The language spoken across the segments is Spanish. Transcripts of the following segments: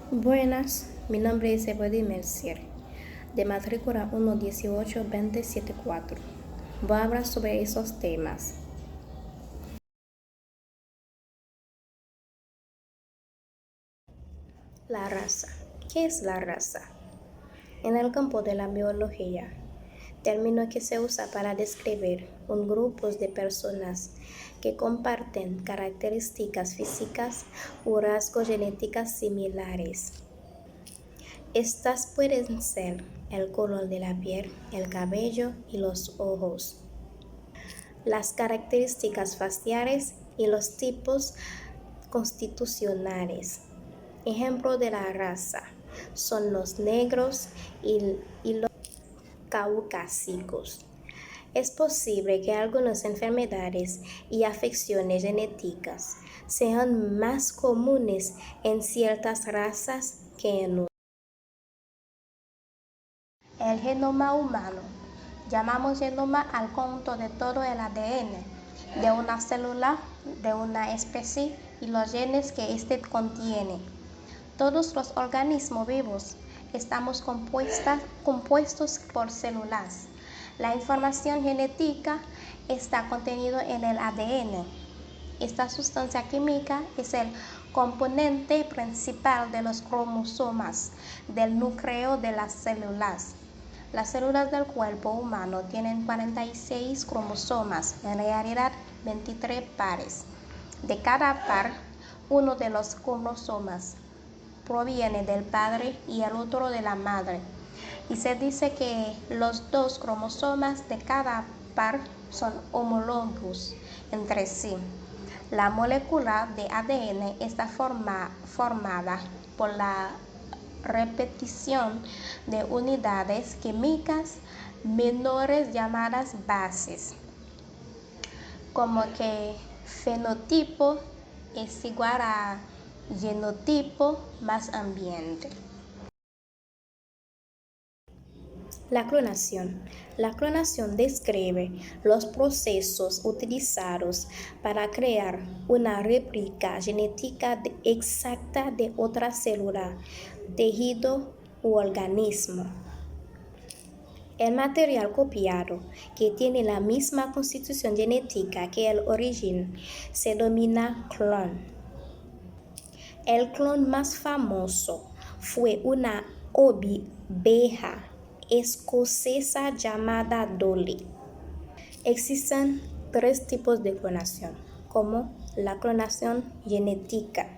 Buenas, mi nombre es Ebony Mercier, de matrícula 118-274. Voy a hablar sobre esos temas. La raza. ¿Qué es la raza? En el campo de la biología, término que se usa para describir un grupo de personas que comparten características físicas o rasgos genéticos similares. Estas pueden ser el color de la piel, el cabello y los ojos, las características faciales y los tipos constitucionales. Ejemplo de la raza son los negros y los caucásicos. Es posible que algunas enfermedades y afecciones genéticas sean más comunes en ciertas razas que en otras. El genoma humano. Llamamos genoma al conjunto de todo el ADN de una célula de una especie y los genes que éste contiene. Todos los organismos vivos estamos compuestos por células. La información genética está contenida en el ADN. Esta sustancia química es el componente principal de los cromosomas del núcleo de las células. Las células del cuerpo humano tienen 46 cromosomas, en realidad 23 pares. De cada par, uno de los cromosomas proviene del padre y el otro de la madre. Y se dice que los dos cromosomas de cada par son homólogos entre sí. La molécula de ADN está formada por la repetición de unidades químicas menores llamadas bases, como que fenotipo es igual a genotipo más ambiente. La clonación. La clonación describe los procesos utilizados para crear una réplica genética exacta de otra célula, tejido u organismo. El material copiado, que tiene la misma constitución genética que el origen, se denomina clon. El clon más famoso fue una oveja escocesa llamada Dolly. Existen tres tipos de clonación, como la clonación genética,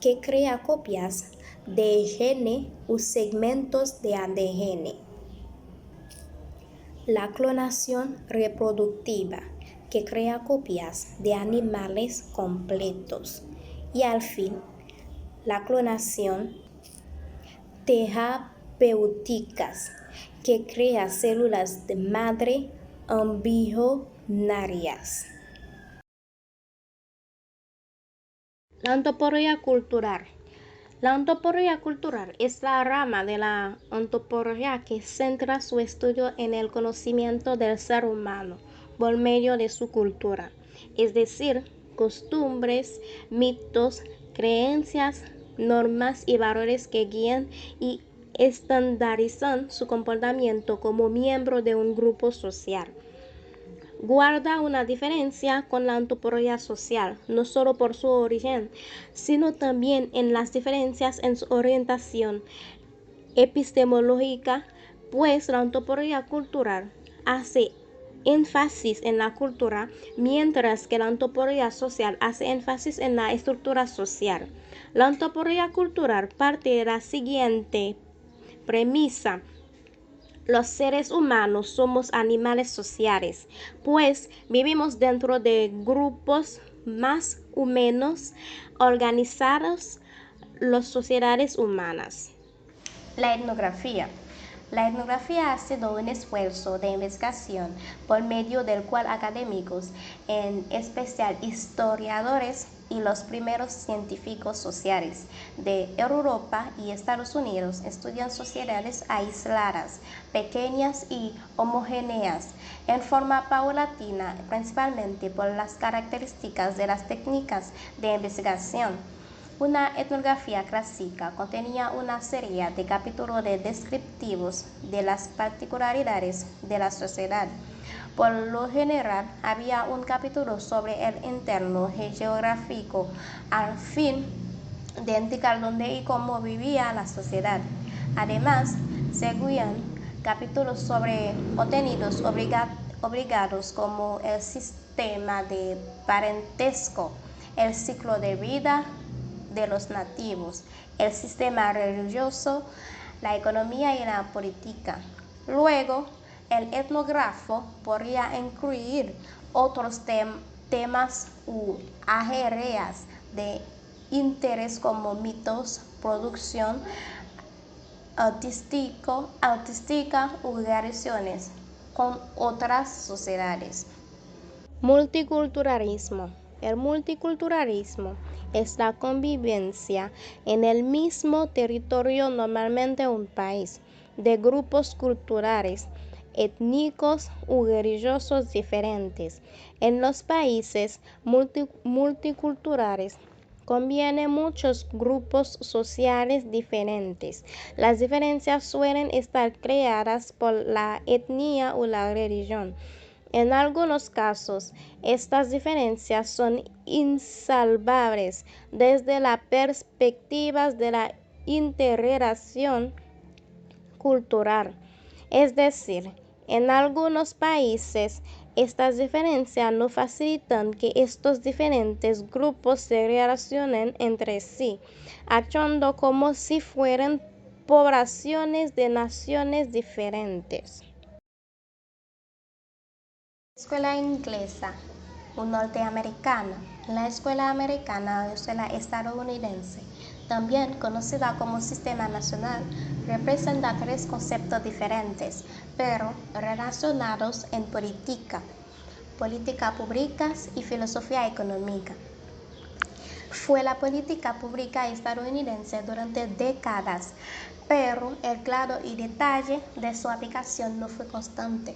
que crea copias de genes o segmentos de ADN. La clonación reproductiva, que crea copias de animales completos. Y al fin, la clonación terapéuticas, que crea células de madre embrionarias. La antropología cultural. La antropología cultural es la rama de la antropología que centra su estudio en el conocimiento del ser humano por medio de su cultura, es decir, costumbres, mitos, creencias, normas y valores que guían y estandarizan su comportamiento como miembro de un grupo social. Guarda una diferencia con la antropología social, no solo por su origen, sino también en las diferencias en su orientación epistemológica, pues la antropología cultural hace énfasis en la cultura, mientras que la antropología social hace énfasis en la estructura social. La antropología cultural parte de la siguiente premisa: los seres humanos somos animales sociales, pues vivimos dentro de grupos más o menos organizados, las sociedades humanas. La etnografía. La etnografía ha sido un esfuerzo de investigación por medio del cual académicos, en especial historiadores y los primeros científicos sociales de Europa y Estados Unidos, estudian sociedades aisladas, pequeñas y homogéneas, en forma paulatina, principalmente por las características de las técnicas de investigación. Una etnografía clásica contenía una serie de capítulos descriptivos de las particularidades de la sociedad. Por lo general, había un capítulo sobre el entorno geográfico al fin de indicar dónde y cómo vivía la sociedad. Además, seguían capítulos sobre contenidos obligados como el sistema de parentesco, el ciclo de vida de los nativos, el sistema religioso, la economía y la política. Luego, el etnógrafo podría incluir otros temas u áreas de interés como mitos, producción artística u relaciones con otras sociedades. Multiculturalismo. El multiculturalismo es la convivencia en el mismo territorio, normalmente un país, de grupos culturales, étnicos u religiosos diferentes. En los países multiculturales conviene muchos grupos sociales diferentes. Las diferencias suelen estar creadas por la etnia o la religión. En algunos casos, estas diferencias son insalvables desde la perspectiva de la interrelación cultural. Es decir, en algunos países, estas diferencias no facilitan que estos diferentes grupos se relacionen entre sí, actuando como si fueran poblaciones de naciones diferentes. Escuela inglesa o norteamericana. La escuela americana o escuela estadounidense, también conocida como sistema nacional, representa tres conceptos diferentes, pero relacionados en políticas públicas y filosofía económica. Fue la política pública estadounidense durante décadas, pero el grado y detalle de su aplicación no fue constante.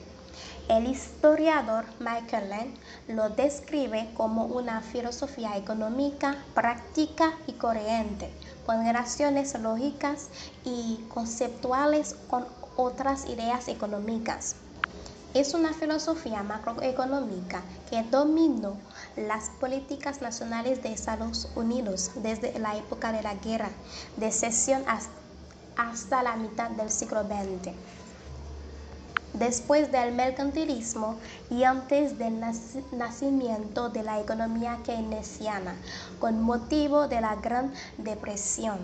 El historiador Michael Land lo describe como una filosofía económica práctica y coherente, con relaciones lógicas y conceptuales con otras ideas económicas. Es una filosofía macroeconómica que dominó las políticas nacionales de Estados Unidos desde la época de la Guerra de Secesión hasta la mitad del siglo XX. Después del mercantilismo y antes del nacimiento de la economía keynesiana, con motivo de la Gran Depresión.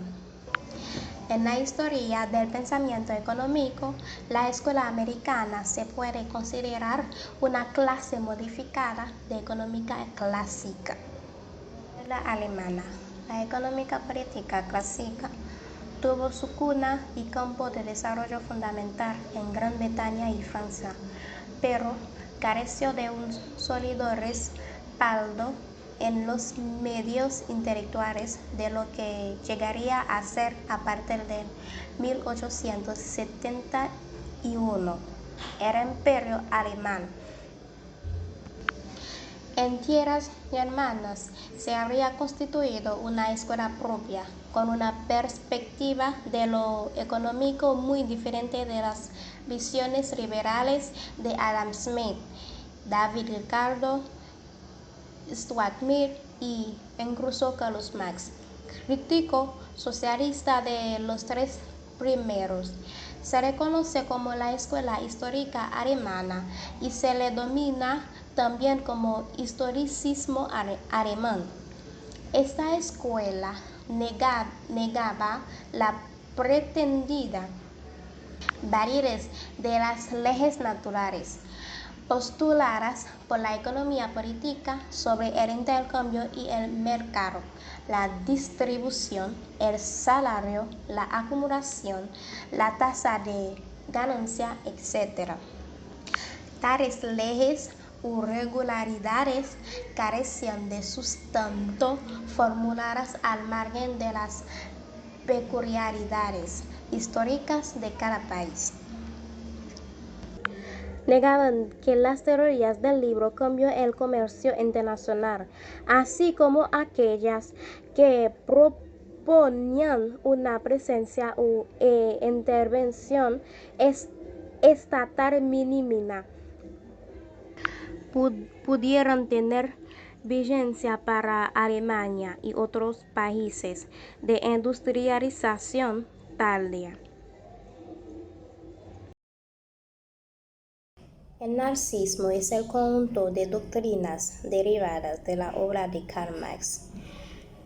En la historia del pensamiento económico, la escuela americana se puede considerar una clase modificada de económica clásica. La alemana, la económica política clásica, tuvo su cuna y campo de desarrollo fundamental en Gran Bretaña y Francia, pero careció de un sólido respaldo en los medios intelectuales de lo que llegaría a ser a partir de 1871 el Imperio Alemán. En tierras germanas se habría constituido una escuela propia, con una perspectiva de lo económico muy diferente de las visiones liberales de Adam Smith, David Ricardo, Stuart Mill y incluso Carlos Marx, crítico socialista de los tres primeros. Se reconoce como la escuela histórica alemana y se le denomina también como historicismo alemán. Esta escuela negaba la pretendida validez de las leyes naturales postuladas por la economía política sobre el intercambio y el mercado, la distribución, el salario, la acumulación, la tasa de ganancia, etc. Tales leyes u regularidades carecían de sustento formuladas al margen de las peculiaridades históricas de cada país. Negaban que las teorías del libre cambio el comercio internacional, así como aquellas que suponían una presencia e intervención estatal mínima, pudieron tener vigencia para Alemania y otros países de industrialización tardía. El marxismo es el conjunto de doctrinas derivadas de la obra de Karl Marx,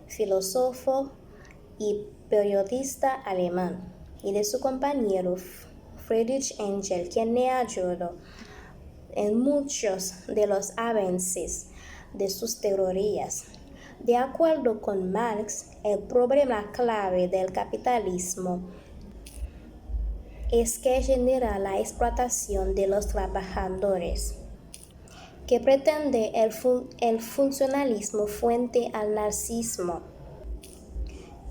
filósofo y periodista alemán, y de su compañero Friedrich Engels, quien le ayudó en muchos de los avances de sus teorías. De acuerdo con Marx, el problema clave del capitalismo es que genera la explotación de los trabajadores, que pretende el funcionalismo frente al narcisismo.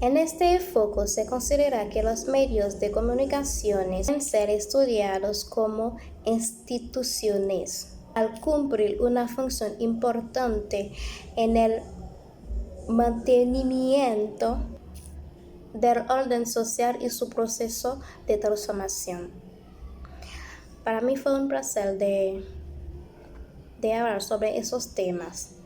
En este enfoque se considera que los medios de comunicación deben ser estudiados como instituciones, al cumplir una función importante en el mantenimiento del orden social y su proceso de transformación. Para mí fue un placer de hablar sobre esos temas.